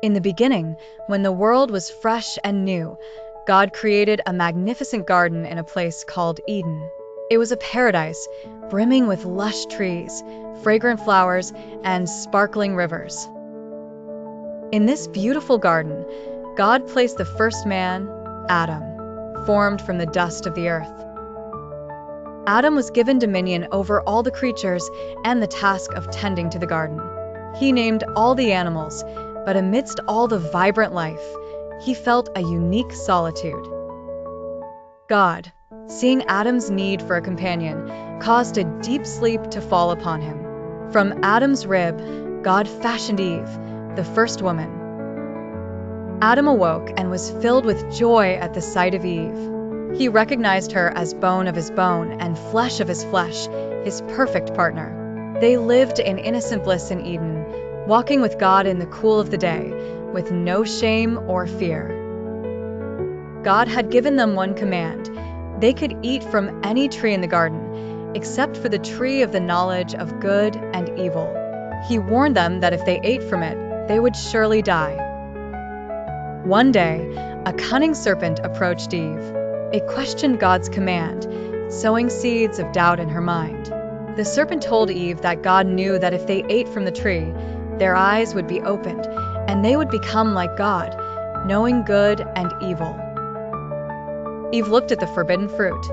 In the beginning, when the world was fresh and new, God created a magnificent garden in a place called Eden. It was a paradise, brimming with lush trees, fragrant flowers, and sparkling rivers. In this beautiful garden, God placed the first man, Adam, formed from the dust of the earth. Adam was given dominion over all the creatures and the task of tending to the garden. He named all the animals, but amidst all the vibrant life, he felt a unique solitude. God, seeing Adam's need for a companion, caused a deep sleep to fall upon him. From Adam's rib, God fashioned Eve, the first woman. Adam awoke and was filled with joy at the sight of Eve. He recognized her as bone of his bone and flesh of his flesh, his perfect partner. They lived in innocent bliss in Eden, walking with God in the cool of the day, with no shame or fear. God had given them one command. They could eat from any tree in the garden, except for the tree of the knowledge of good and evil. He warned them that if they ate from it, they would surely die. One day, a cunning serpent approached Eve. It questioned God's command, sowing seeds of doubt in her mind. The serpent told Eve that God knew that if they ate from the tree, their eyes would be opened, and they would become like God, knowing good and evil. Eve looked at the forbidden fruit.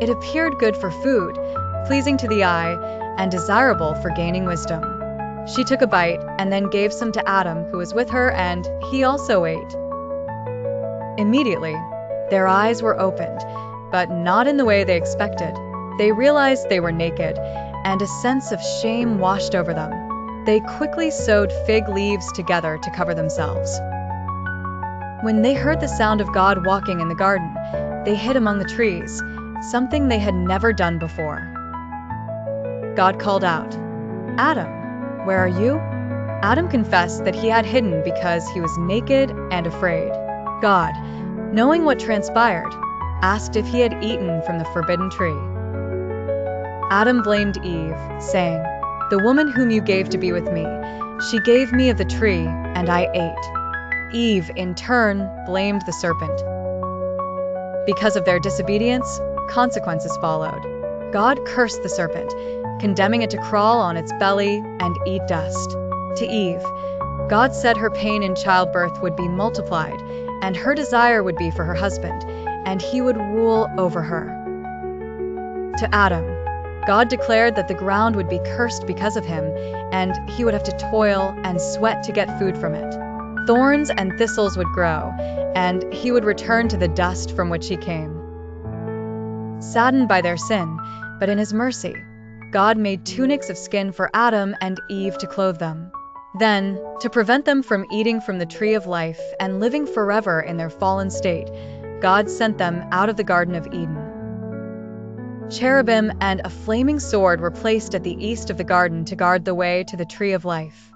It appeared good for food, pleasing to the eye, and desirable for gaining wisdom. She took a bite and then gave some to Adam, who was with her, and he also ate. Immediately, their eyes were opened, but not in the way they expected. They realized they were naked, and a sense of shame washed over them. They quickly sewed fig leaves together to cover themselves. When they heard the sound of God walking in the garden, they hid among the trees, something they had never done before. God called out, "Adam, where are you?" Adam confessed that he had hidden because he was naked and afraid. God, knowing what transpired, asked if he had eaten from the forbidden tree. Adam blamed Eve, saying, "The woman whom you gave to be with me, she gave me of the tree, and I ate." Eve, in turn, blamed the serpent. Because of their disobedience, consequences followed. God cursed the serpent, condemning it to crawl on its belly and eat dust. To Eve, God said her pain in childbirth would be multiplied, and her desire would be for her husband, and he would rule over her. To Adam, God declared that the ground would be cursed because of him, and he would have to toil and sweat to get food from it. Thorns and thistles would grow, and he would return to the dust from which he came. Saddened by their sin, but in his mercy, God made tunics of skin for Adam and Eve to clothe them. Then, to prevent them from eating from the tree of life and living forever in their fallen state, God sent them out of the Garden of Eden. Cherubim and a flaming sword were placed at the east of the garden to guard the way to the tree of life.